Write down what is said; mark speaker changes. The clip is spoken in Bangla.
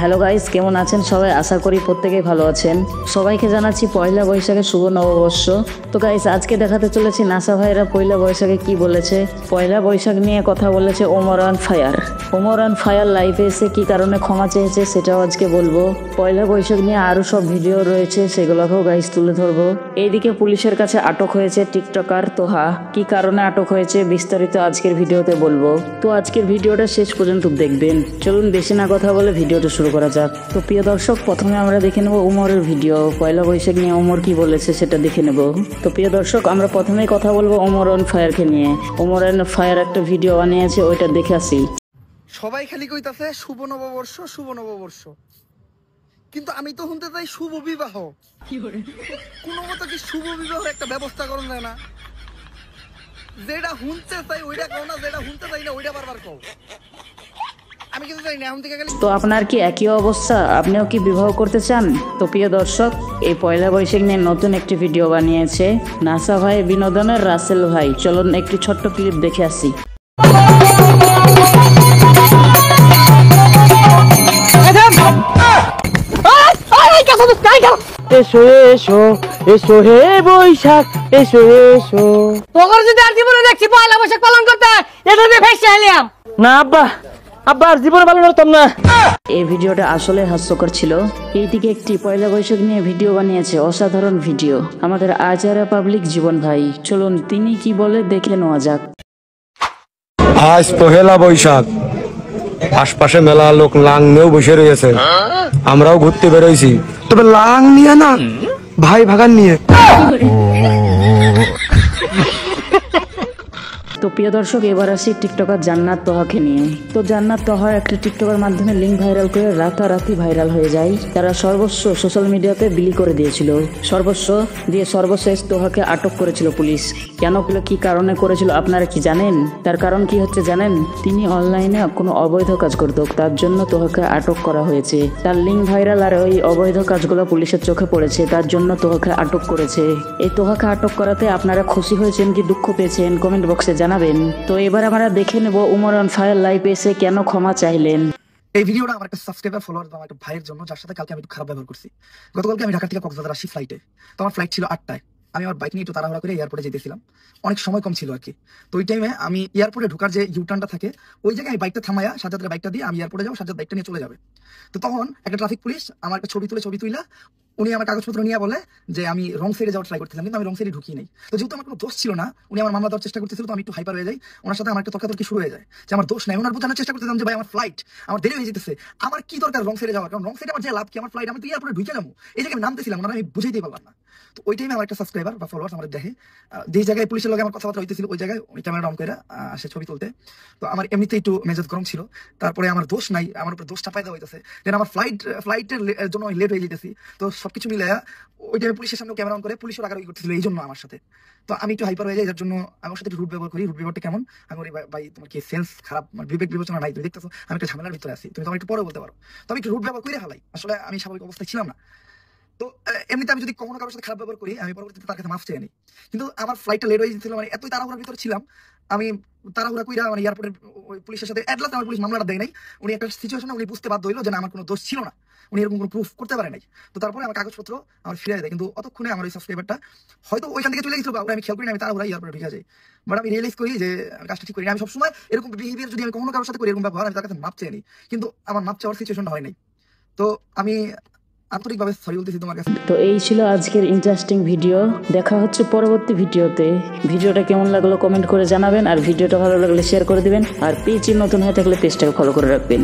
Speaker 1: হ্যালো গাইস, কেমন আছেন সবাই? আশা করি প্রত্যেকেই ভালো আছেন। সবাইকে জানাচ্ছি পয়লা বৈশাখের শুভ নববর্ষ। তো গাইস, আজকে দেখাতে চলেছি নাসা ভাইরা পয়লা বৈশাখে কি বলেছে। পয়লা বৈশাখ নিয়ে কথা বলেছে Omar on fire. Omar on fire লাইভে এসে কি কারণে ক্ষমা চেয়েছে সেটাও আজকে বলবো। পয়লা বৈশাখ নিয়ে আরও সব ভিডিও রয়েছে, সেগুলোকেও গাইস তুলে ধরবো। এইদিকে পুলিশের কাছে আটক হয়েছে টিকটকার তোহা। কি কারণে আটক হয়েছে বিস্তারিত আজকের ভিডিওতে বলবো। তো আজকের ভিডিওটা শেষ পর্যন্ত দেখবেন। চলুন বেশি না কথা বলে ভিডিওটা শুরু করা যাক। তো প্রিয় দর্শক, প্রথমে আমরা দেখে নেব ওমরের ভিডিও। পয়লা বৈশাখ নিয়ে ওমর কি বলেছে সেটা দেখে নেব। তো প্রিয় দর্শক, আমরা প্রথমেই কথা বলবো ওমর অন ফায়ারকে নিয়ে। ওমর অন ফায়ার একটা ভিডিও বানিয়েছে, ওইটা দেখে আসি।
Speaker 2: সবাই খালি কইতাছে শুভ নববর্ষ শুভ নববর্ষ, কিন্তু আমি তো শুনতে চাই শুভ বিবাহ। কোনো মতো কি শুভ বিবাহের একটা ব্যবস্থা করুন যায় না? যেটা শুনতে চাই ওইটা কও না, যেটা শুনতে চাই না ওইটা বারবার কও। আমি কিন্তু চাই না এখন থেকে খালি।
Speaker 1: তো আপনার কি একই অবস্থা? আপনিও কি বিবাহ করতে চান? তো প্রিয় দর্শক, এই পয়লা বৈশাখ নিয়ে নতুন একটি ভিডিও বানিয়েছে নাসা ভাই বিনোদনের রাসেল ভাই। চলুন একটি ছোট্ট ক্লিপ দেখে আসি।
Speaker 3: এসো এসো এসো হে বৈশাখ, এসো এসো।
Speaker 4: তোমার যদি আর জীবনে দেখছি পয়লা বৈশাখ পালন করতে, এটা দিয়ে ভেসে এলাম
Speaker 3: না আব্বা, আব্বা আর জীবনে পালন করতাম না।
Speaker 1: এই ভিডিওটা আসলে হাস্যকর ছিল। এইদিকে একটি পয়লা বৈশাখ নিয়ে ভিডিও বানিয়েছে, অসাধারণ ভিডিও, আমাদের আজারা পাবলিক জীবন ভাই। চলুন তিনি কি বলে দেখে নেওয়া যাক।
Speaker 5: আজ পহেলা বৈশাখ, আশপাশে মেলা লোক লাং নিয়েও বসে রয়েছে। আমরাও ঘুরতে বেরোইছি, তবে লাং নিয়ে না, ভাই ভাগান নিয়ে।
Speaker 1: তো প্রিয় দর্শক, এবার আসি টিকটকার জান্নাত তোহাকে নিয়ে। তো জান্নাত তোহা একটা টিকটকের মাধ্যমে লিঙ্ক ভাইরাল করে রাতারাতি ভাইরাল হয়ে যায়। তারা সর্বস্ব সোশ্যাল মিডিয়াতে বিলি করে দিয়েছিল। সর্বস্ব দিয়ে সর্বশেষ তোহাকে আটক করেছিল পুলিশ। কেন কি কারণে করেছিল আপনারা কি জানেন? তার কারণ কি হচ্ছে জানেন? তিনি অনলাইনে কোনো অবৈধ কাজ করত, তার জন্য তোহাকে আটক করা হয়েছে। তার লিঙ্ক ভাইরাল আর ওই অবৈধ কাজগুলো পুলিশের চোখে পড়েছে, তার জন্য তোহাকে আটক করেছে। এই তোহাকে আটক করাতে আপনারা খুশি হয়েছেন কি দুঃখ পেয়েছেন কমেন্ট বক্সে জানাবেন। তো এবার আমরা দেখে নেব ওমর অন ফায়ার লাইভে এসে কেন ক্ষমা চাইলেন।
Speaker 2: এই ভিডিওটা আমার একটা সাবস্ক্রাইবার ফলোয়ার আমার একটা ভাইয়ের জন্য, যার সাথে কালকে আমি একটু খারাপ ব্যবহার করছি। গতকালকে আমি ঢাকা থেকে কক্সবাজার আসি ফ্লাইটে। তো আমার ফ্লাইট ছিল 8টায়। আমি আমার বাইক নিয়ে একটু তাড়াহুড়া করে এয়ারপোর্টে যেতেছিলাম, অনেক সময় কম ছিল আর কি। তো ওই টাইমে আমি এয়ারপোর্টে ঢোকার যে ইউটার্নটা থাকে ওই জায়গায় আমি বাইকটা থামাইয়া সাজ্জাদের বাইকটা দিয়ে আমি এয়ারপোর্টে যাবো, সাজ্জাদ বাইকটা নিয়ে চলে যাবে। তো তখন একটা ট্রাফিক পুলিশ আমার একটা ছবি তুইলা উনি আমার কাগজপত্র নিয়ে বলে যে আমি রং সাইডে যাওয়ার ট্রাই করছিলাম, কিন্তু আমি রং সাইডে ঢুকি নাই। তো যেহেতু আমার কোনো দোষ ছিল না, উনি আমার মামলা দেওয়ার চেষ্টা করতেছিল, তো আমি একটু হাইপার হয়ে যাই। ওনার সাথে আমার একটা তর্কাতর্কি শুরু হয়ে যায় যে আমার দোষ নাই। ওনার বোঝানোর চেষ্টা করতেছিলাম যে ভাই আমার ফ্লাইট, আমার দেরি হয়ে যেতেছে, আমার কি দরকার রং সাইডে যাওয়ার, কারণ রং সাইডে আমার যে লাভ কি, আমার ফ্লাইট, আমি তো এয়ারপোর্টে ঢুকে যাবো। এই জায়গায় আমি নামতেছিলাম, ওনারা আমি বুঝাইতেই পারলাম না। তো ওই টাইমে আমার একটা সাবস্ক্রাইবার বা ফলোয়ার্স আমার দেখে, যে জায়গায় পুলিশের লগে আমার কথাবার্তা হইতেছিল ওই জায়গায় ওই ক্যামেরা অন করে সে ছবি তুলতে। তো আমার এমনিতে একটু মেজাজ গরম ছিল। তারপরে আমার দোষ নাই, আমার উপর দোষ চাপাই দেওয়া হইতেছে, যেন আমার ফ্লাইটের জন্য লেট হয়ে যেতেছি। তো সবকিছু মিলে ওই টাইমে পুলিশের সামনে ক্যামেরা অন করে পুলিশের রাগারাগি করতেছিল এই জন্য আমার সাথে। তো আমি একটু হাইপার হয়ে যাই, যার জন্য আমার সাথে একটু রুট ব্যবহার করি। রুট ব্যবহারটা কেমন আমি বলি, ভাই তোমার কি সেন্স খারাপ, বিবেক বিবেচনা নাই? তুমি দেখতেছো আমি একটা ঝামেলার ভিতরে আছি, তুমি তো একটু পরে বলতে পারো। তো আমি একটু রুট ব্যবহার করে হালাই, আসলে আমি স্বাভাবিক অবস্থায় ছিলাম না। তো এমনিতে আমি যদি কখনো কারোর সাথে খারাপ ব্যবহার করি, আমি পরবর্তীতে তার কাছে মাফ চেয়ে নিই। কিন্তু আমার ফ্লাইটটা লেট হয়ে যেতেছিল, মানে এতই তাড়াহুড়ার ভিতরে ছিলাম আমি, তাড়াহুড়া কইরা মানে এয়ারপোর্টের ওই পুলিশের সাথে অ্যাট লাস্ট আমার পুলিশ মামলাটা দেয় নাই। উনি একটা সিচুয়েশনে উনি বুঝতে বাধ্য হইলো যে আমার কোনো দোষ ছিল না, উনি এরকম কোনো প্রুফ করতে পারে নাই। তো তারপরে আমার কাগজপত্র আমার ফিরিয়ে দেয়, কিন্তু অতক্ষণে আমার ওই সাবস্ক্রাইবারটা হয়তো ওইখান থেকে চলে গেছিল বা আমি খেয়াল করি না, আমি তাড়াহুড়া এয়ারপোর্টে ঢুকে যাই। বাট আমি রিয়েলাইজ করি যে আমি কাজটা ঠিক করি না। আমি সবসময় এরকম বিহেভিয়ার যদি আমি কখনো কারোর সাথে করি, এরকম ব্যবহার, আমি তার কাছে মাপ চেয়ে নিই, কিন্তু আমার মাপ চাওয়ার সিচুয়েশনটা হয় নাই। তো আমি আন্তরিকভাবে সরি বলতেছি তোমার কাছে।
Speaker 1: তো এই ছিল আজকের ইন্টারেস্টিং ভিডিও। দেখা হচ্ছে পরবর্তী ভিডিওতে। ভিডিওটা কেমন লাগলো কমেন্ট করে জানাবেন, আর ভিডিওটা ভালো লাগলে শেয়ার করে দিবেন, আর পেজে নতুন হয়ে থাকলে পেজটাকে ফলো করে রাখবেন।